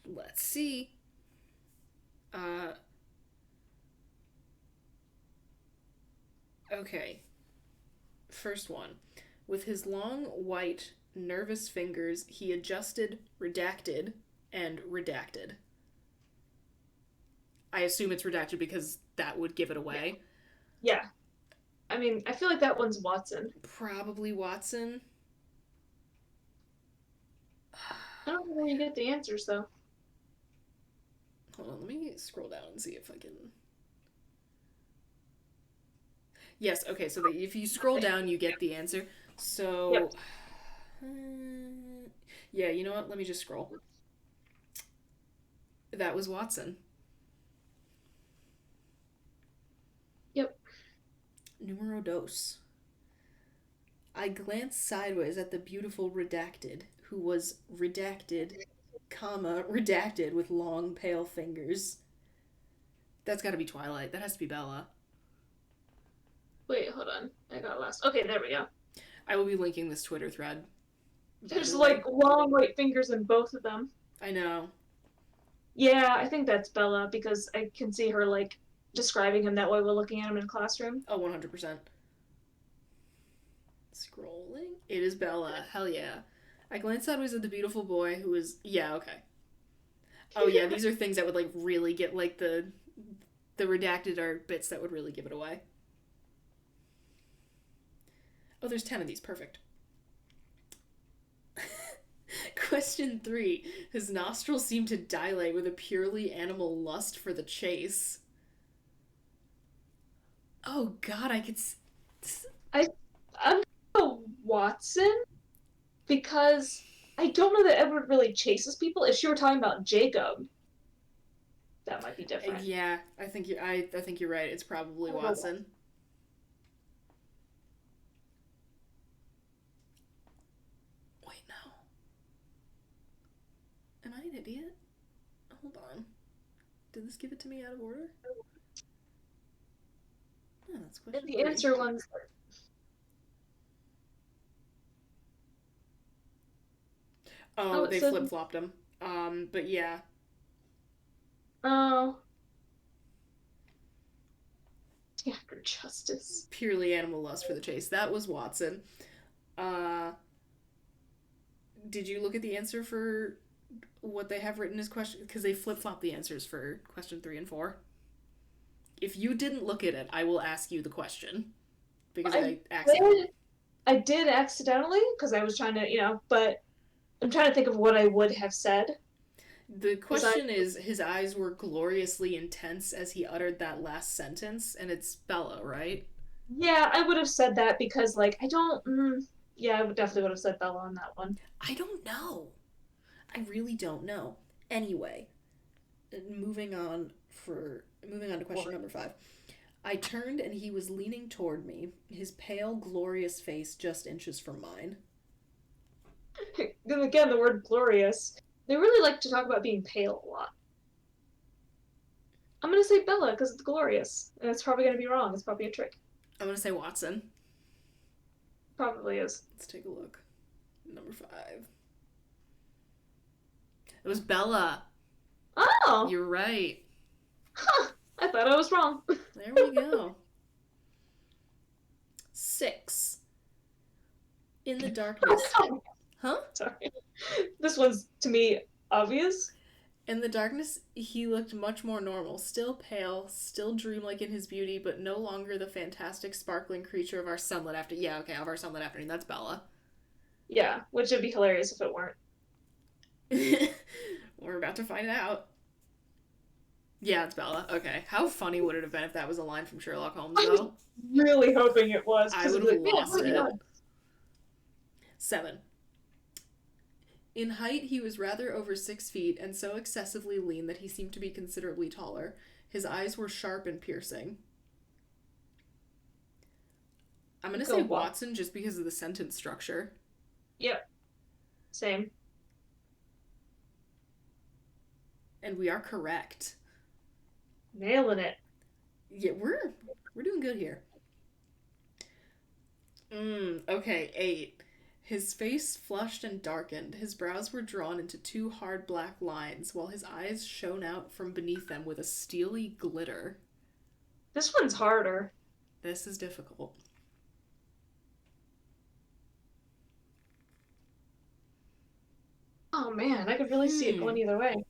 let's see. Uh okay. First one. With his long, white, nervous fingers, he adjusted, redacted, and redacted. I assume it's redacted because that would give it away.
Yeah. I mean, I feel like that one's Watson.
Probably Watson.
I don't know where you get the answers though.
Hold on, let me scroll down and see if I can. Yes, okay, so if you scroll down, you get the answer. So,
Yep.
yeah, you know what? Let me just scroll. That was Watson.
Yep.
Numero dos. I glanced sideways at the beautiful redacted, who was redacted, comma, redacted with long, pale fingers. That's gotta be Twilight. That has to be Bella.
Wait, hold on. I got lost. Okay, there we go.
I will be linking this Twitter thread. By
There's
the way.
like long white fingers in both of them.
I know.
Yeah, I think that's Bella because I can see her like describing him that way while looking at him in a classroom.
Oh, 100%. Scrolling. It is Bella. Hell yeah. I glanced sideways at the beautiful boy who was. Yeah, okay. Oh yeah, these are things that would like really get like the redacted are bits that would really give it away. Oh, there's 10 of these. Perfect. Question 3. His nostrils seem to dilate with a purely animal lust for the chase. Oh god, I could.
I I'm gonna go Watson because I don't know that Edward really chases people. If she were talking about Jacob, that might be different.
Yeah, I think you're right. It's probably
I don't know.
Watson. Wait, no. Am I an idiot? Hold on. Did this give it to me out of order? No, that's
And
question
the
3.
answer ones.
Oh,
Oh, it
they
says
flip flopped them. But yeah,
oh, Dagger Justice.
purely animal lust for the chase. That was Watson. Uh, did you look at the answer for what they have written as question? Because they flip flop the answers for question 3 and 4. If you didn't look at it, I will ask you the question because
I
I accidentally.
did, I did accidentally because I was trying to, but I'm trying to think of what I would have said
The
because I
question is his eyes were gloriously intense as he uttered that last sentence, and it's Bella, right?
yeah, I would have said that because like I don't yeah, I would definitely would have said Bella on that one.
I don't know. I really don't know. Anyway, moving on to question
Or
number 5. I turned and he was leaning toward me, his pale, glorious face just inches from mine.
then again, the word glorious. They really like to talk about being pale a lot. I'm gonna say Bella because it's glorious, and it's probably gonna be wrong. It's probably a trick.
I'm gonna say Watson.
Probably is.
Let's take a look. Number 5. It was Bella.
Oh,
You're right.
huh. I thought I was wrong.
There we go. 6. In the darkness. Huh?
Sorry. This one's to me obvious.
In the darkness, he looked much more normal, still pale, still dreamlike in his beauty, but no longer the fantastic, sparkling creature of our sunlit afternoon. Yeah, okay, of our sunlit afternoon. That's Bella.
Yeah, which would be hilarious if it weren't.
We're about to find out. Yeah, it's Bella. Okay. How funny would it have been if that was a line from Sherlock Holmes,
I was
though?
really hoping it was
I
because
would
it'd
have
be like, man,
lost
what
it.
have
7. In height, he was rather over 6 feet and so excessively lean that he seemed to be considerably taller. His eyes were sharp and piercing. I'm gonna
Go
say
what?
Watson just because of the sentence structure.
Yep, same.
And we are correct.
Nailing it.
Yeah, we're doing good here. Okay, 8. His face flushed and darkened. His brows were drawn into 2 hard black lines, while his eyes shone out from beneath them with a steely glitter.
This one's harder.
This is difficult.
Oh man, I could really see it going
Hmm.
either way.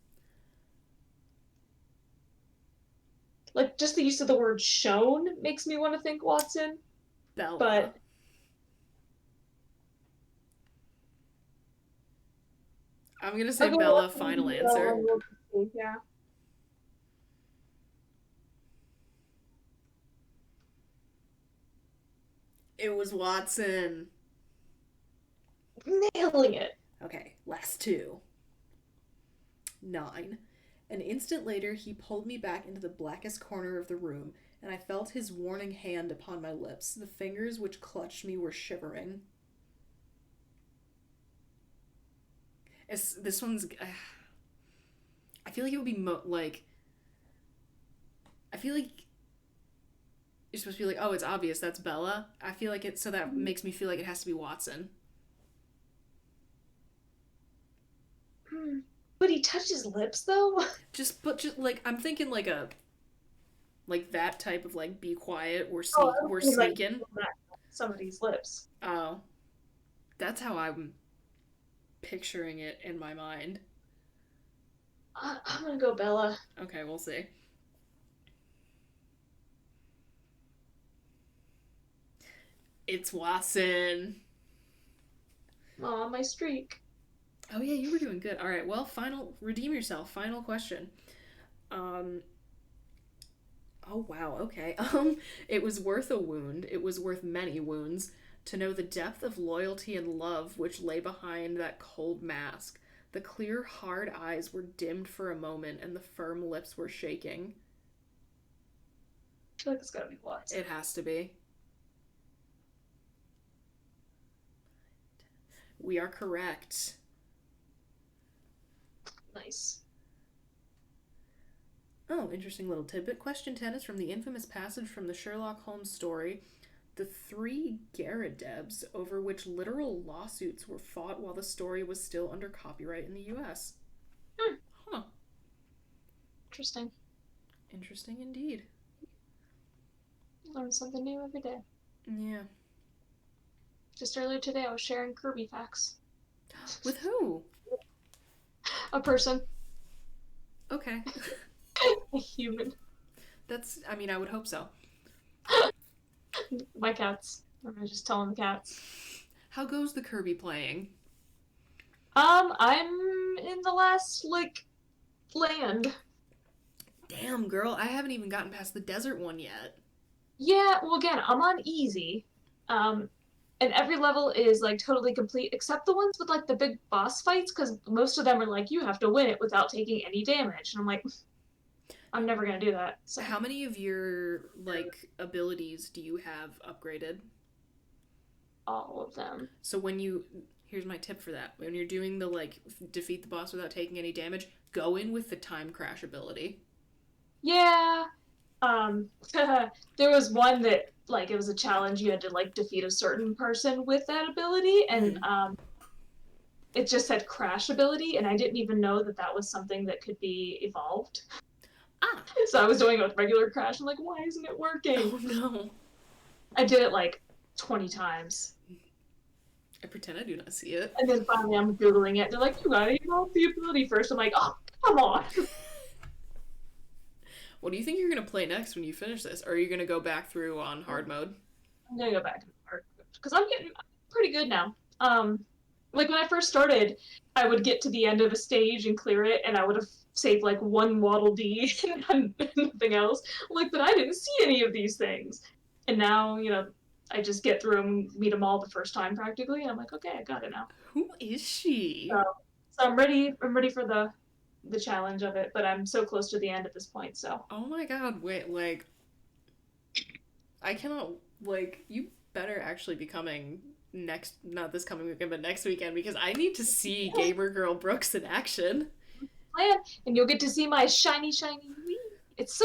Like just the use of the word shown makes me want to think Watson,
Bella.
but
I'm gonna say
I'll go
Bella,
Watson.
final answer.
Yeah.
It was Watson.
Nailing it.
Okay, last 2. 9. An instant later, he pulled me back into the blackest corner of the room, and I felt his warning hand upon my lips. The fingers which clutched me were shivering. This one's. I feel like it would be like. I feel like you're supposed to be like, oh, it's obvious that's Bella. I feel like it, so that makes me feel like it has to be Watson.
But he touch his lips though?
Just like I'm thinking like that type of like be quiet.
Oh, I
We're
don't mean like
sneaking.
somebody's lips.
Oh, that's how I'm picturing it in my mind.
I'm gonna go Bella.
Okay, we'll see. It's Watson.
Aw, my streak.
Oh yeah, you were doing good. All right, well, final redeem yourself. Final question. Um. Oh wow. Okay. It was worth a wound. It was worth many wounds to know the depth of loyalty and love which lay behind that cold mask. The clear, hard eyes were dimmed for a moment, and the firm lips were shaking.
I feel like it's gotta be Watson.
It has to be. We are correct.
Nice.
Oh, interesting little tidbit. Question 10 is from the infamous passage from the Sherlock Holmes story, The Three Garridebs, over which literal lawsuits were fought while the story was still under copyright in the US.
Hmm.
Huh.
Interesting.
Interesting indeed.
Learn something new every day.
Yeah.
Just earlier today, I was sharing Kirby facts.
With who?
A person.
Okay.
A human.
I mean, I would hope so.
My cats. I'm just telling the cats.
How goes the Kirby playing?
I'm in the last, like, land.
Damn, girl, I haven't even gotten past the desert one yet.
Yeah, well, again, I'm on easy. And every level is, like, totally complete, except the ones with, like, the big boss fights, because most of them are like, you have to win it without taking any damage. And I'm like, I'm never gonna do that. So.
How many of your, like, abilities do you have upgraded?
All of them.
So here's my tip for that. When you're doing the, like, defeat the boss without taking any damage, go in with the time crash ability.
Yeah. There was one that, like, it was a challenge. You had to, like, defeat a certain person with that ability, and it just said crash ability, and I didn't even know that that was something that could be evolved.
Ah.
So I was doing it with regular crash. I'm like, why isn't it working?
Oh no.
I did it like 20 times.
I pretend I do not see it.
And then finally I'm Googling it. They're like, you gotta evolve the ability first. I'm like, oh, come on.
What do you think you're gonna play next when you finish this? Or are you gonna go back through on hard mode?
I'm gonna go back to hard because I'm getting pretty good now. Like when I first started, I would get to the end of a stage and clear it, and I would have saved like one Waddle Dee and nothing else. Like, but I didn't see any of these things, and now I just get through them, meet them all the first time practically, and I'm like, okay, I got it now.
Who is she?
So I'm ready. I'm ready for the challenge of it, but I'm so close to the end at this point. So.
Oh my god! Wait, like, I cannot. Like, you better actually be coming not this coming weekend, but next weekend, because I need to see Gamer Girl Brooks in action.
And you'll get to see my shiny Wii. It's so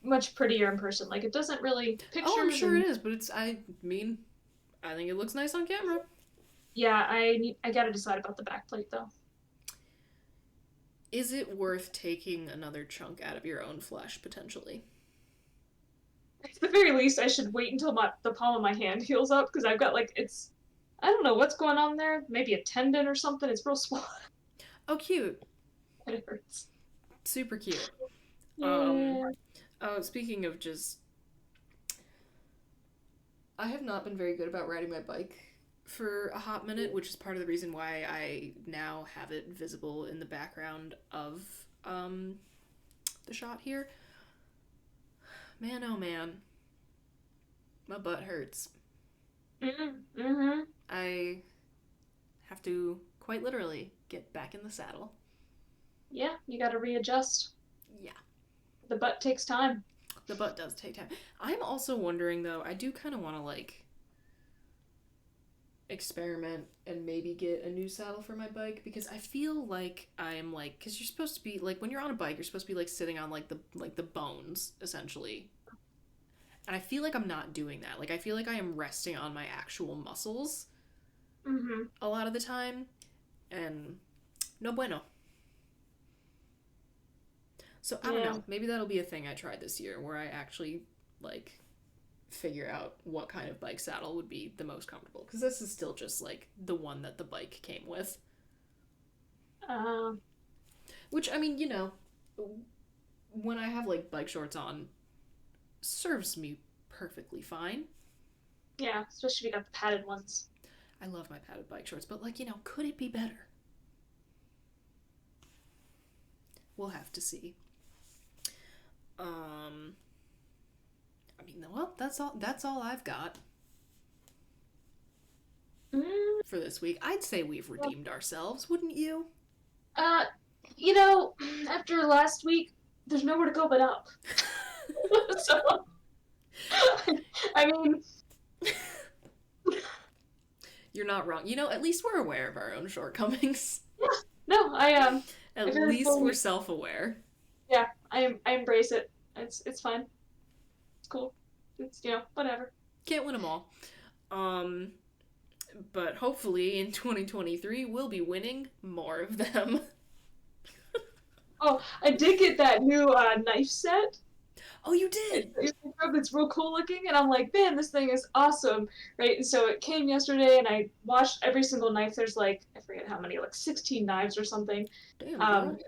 much prettier in person. Like, it doesn't really pictures.
Oh, I'm sure it is, but I mean, I think it looks nice on camera.
Yeah, I gotta decide about the backplate though.
Is it worth taking another chunk out of your own flesh potentially?
At the very least, I should wait until the palm of my hand heals up because I've got I don't know what's going on there. Maybe a tendon or something. It's real small.
Oh, cute.
It hurts.
Super cute.
Yeah.
Oh, speaking of just, I have not been very good about riding my bike for a hot minute, which is part of the reason why I now have it visible in the background of the shot here. Man, oh man, my butt hurts.
Mm-hmm.
I have to quite literally get back in the saddle.
Yeah, you gotta readjust.
Yeah.
The butt takes time.
The butt does take time. I'm also wondering though, I do kind of want to like experiment and maybe get a new saddle for my bike because I feel like I am like, because you're supposed to be like, when you're on a bike, you're supposed to be like sitting on like the bones essentially. And I feel like I'm not doing that. Like, I feel like I am resting on my actual muscles
Mm-hmm.
a lot of the time. And no bueno. So I don't
Yeah.
know. Maybe that'll be a thing I try this year where I actually like figure out what kind of bike saddle would be the most comfortable. Because this is still just like the one that the bike came with.
Um,
Which, I mean, when I have like bike shorts on, serves me perfectly fine.
yeah, especially if you got the padded ones.
I love my padded bike shorts, but like, could it be better? We'll have to see. I mean, well, that's all I've got
Mm,
for this week. I'd say we've redeemed ourselves, wouldn't you?
uh, you know, after last week, there's nowhere to go but up. So, I mean,
You're not wrong. At least we're aware of our own shortcomings.
yeah, no, I
At
very
least we're
fully,
self-aware.
yeah, I embrace it. It's fine. It's cool. It's whatever.
Can't win them all. Um, but hopefully in 2023 we'll be winning more of them.
Oh, I did get that new knife set.
Oh, you did.
It's real cool looking, and I'm like, man, this thing is awesome, right? And so it came yesterday, and I watched every single knife. There's like I forget how many, like 16 knives or something.
Damn,
Um,
girl.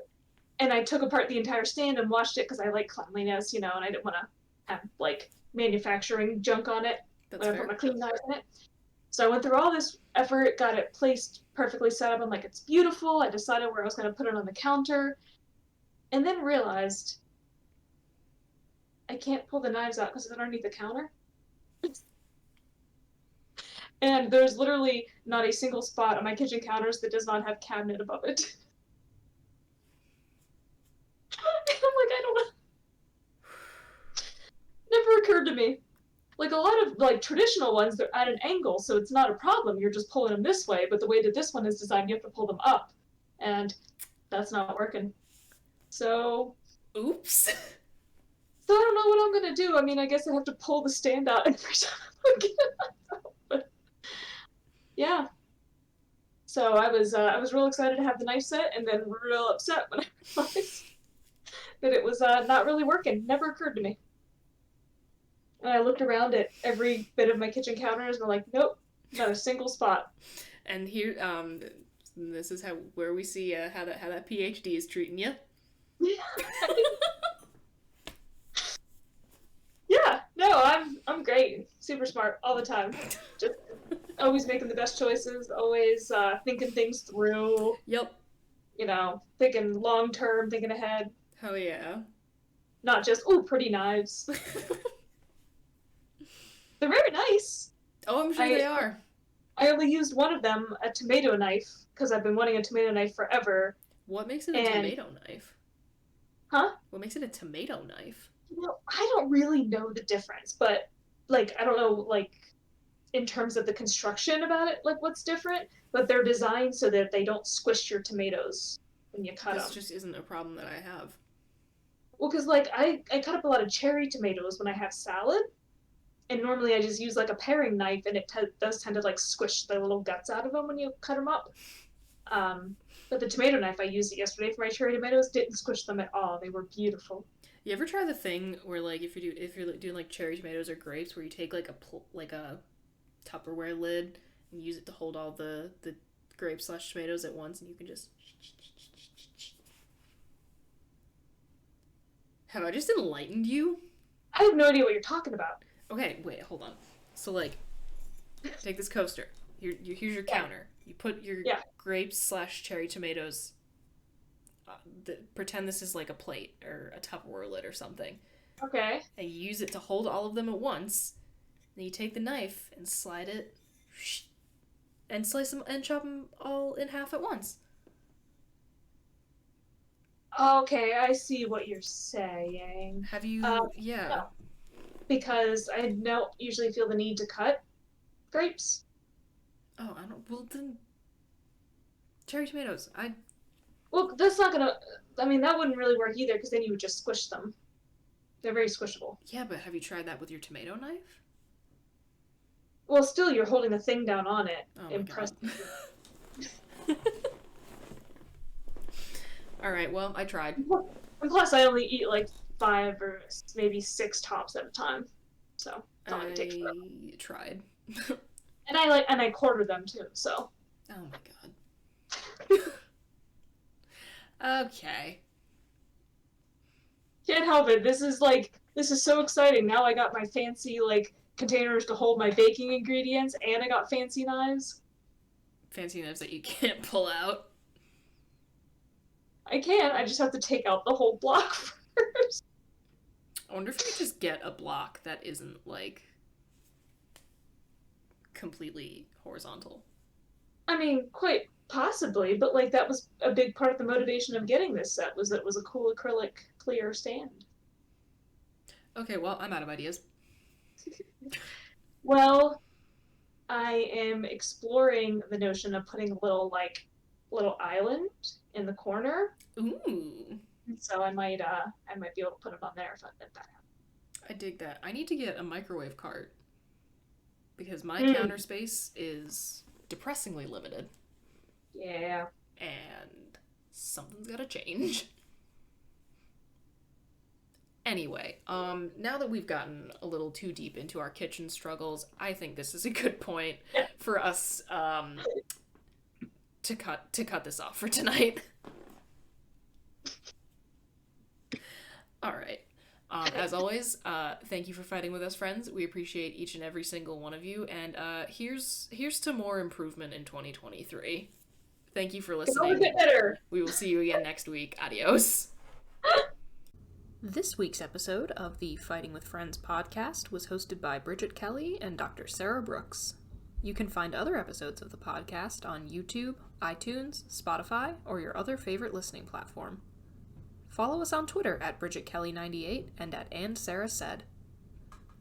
and I took apart the entire stand and watched it because I like cleanliness, and I didn't want to have like manufacturing junk on it
That's
when I put
fair.
my clean knives in it. So I went through all this effort, got it placed perfectly set up. I'm like, it's beautiful. I decided where I was going to put it on the counter, and then realized I can't pull the knives out because it's underneath the counter. And there's literally not a single spot on my kitchen counters that does not have cabinet above it. And I'm like, I don't know. Never occurred to me. Like a lot of like traditional ones, they're at an angle, so it's not a problem. You're just pulling them this way. But the way that this one is designed, you have to pull them up, and that's not working. So,
Oops.
so I don't know what I'm gonna do. I mean, I guess I have to pull the stand out every time I get it out. But yeah. So I was real excited to have the knife set, and then real upset when I realized that it was not really working. Never occurred to me. And I looked around at every bit of my kitchen counters, and I'm like, nope, not a single spot.
And here, this is where we see how that PhD is treating you.
Yeah, no, I'm great, super smart all the time. Just always making the best choices, always thinking things through.
Yep.
Thinking long term, thinking ahead,
Hell yeah.
not just pretty knives. They're very nice.
Oh, I'm sure
I
they are.
I only used one of them, a tomato knife, because I've been wanting a tomato knife forever.
What makes it a
And
tomato knife?
huh?
What makes it a tomato knife?
I don't really know the difference, but like I don't know like in terms of the construction about it, like what's different, but they're designed so that they don't squish your tomatoes when you cut
This
them.
just isn't a problem that I have.
Well, because like I cut up a lot of cherry tomatoes when I have salad, and normally I just use like a paring knife, and it does tend to like squish the little guts out of them when you cut them up. Um, but the tomato knife I used it yesterday for my cherry tomatoes didn't squish them at all. They were beautiful.
You ever try the thing where like if you're like, doing like cherry tomatoes or grapes, where you take like a Tupperware lid and use it to hold all the grapes slash tomatoes at once, and you can just. Have I just enlightened you?
I have no idea what you're talking about.
Okay, wait, hold on. So like, take this coaster. Here's your
Yeah.
counter. You put your
Yeah.
grapes slash cherry tomatoes. Pretend this is like a plate or a Tupperware lid or something,
Okay.
and you use it to hold all of them at once. Then you take the knife and slide it, and slice them and chop them all in half at once.
Okay, I see what you're saying.
Have you? Yeah.
No, because I don't usually feel the need to cut grapes.
Oh, I don't. Well then, cherry tomatoes.
Well, that's not gonna. I mean, that wouldn't really work either because then you would just squish them. They're very squishable.
Yeah, but have you tried that with your tomato knife?
Well, still, you're holding the thing down on it.
Oh my god.
Impressive.
All right. Well, I tried.
And plus, I only eat like 5 or maybe 6 tops at a time, so it's not gonna take forever.
I tried.
And I quarter them too. So
Oh my god. Okay.
can't help it. This is so exciting. Now I got my fancy like containers to hold my baking ingredients, and I got fancy knives.
Fancy knives that you can't pull out.
I can. I just have to take out the whole block first.
I wonder if you could just get a block that isn't, like, completely horizontal.
I mean, quite possibly, but like that was a big part of the motivation of getting this set was that it was a cool acrylic clear stand.
Okay, well, I'm out of ideas.
Well, I am exploring the notion of putting a little island in the corner.
Ooh.
So I might be able to put them on there if that
I dig that. I need to get a microwave cart because my
happens.
counter space is depressingly limited
Yeah.
and something's gotta change. Anyway, now that we've gotten a little too deep into our kitchen struggles, I think this is a good point for us to cut this off for tonight. All right. As always, thank you for fighting with us, friends. We appreciate each and every single one of you, and here's to more improvement in 2023. Thank you for listening.
Get better.
We will see you again next week. Adios. This week's episode of the Fighting with Friends podcast was hosted by Bridget Kelly and Dr. Sarah Brooks. You can find other episodes of the podcast on YouTube, iTunes, Spotify, or your other favorite listening platform. Follow us on Twitter at BridgetKelly98 and at AndSarahSaid.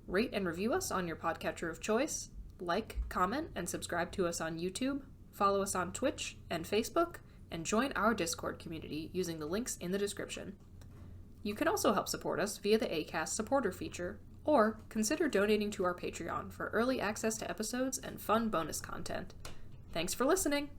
Rate and review us on your podcatcher of choice. Like, comment, and subscribe to us on YouTube. Follow us on Twitch and Facebook, and join our Discord community using the links in the description. You can also help support us via the Acast supporter feature, or consider donating to our Patreon for early access to episodes and fun bonus content. Thanks for listening!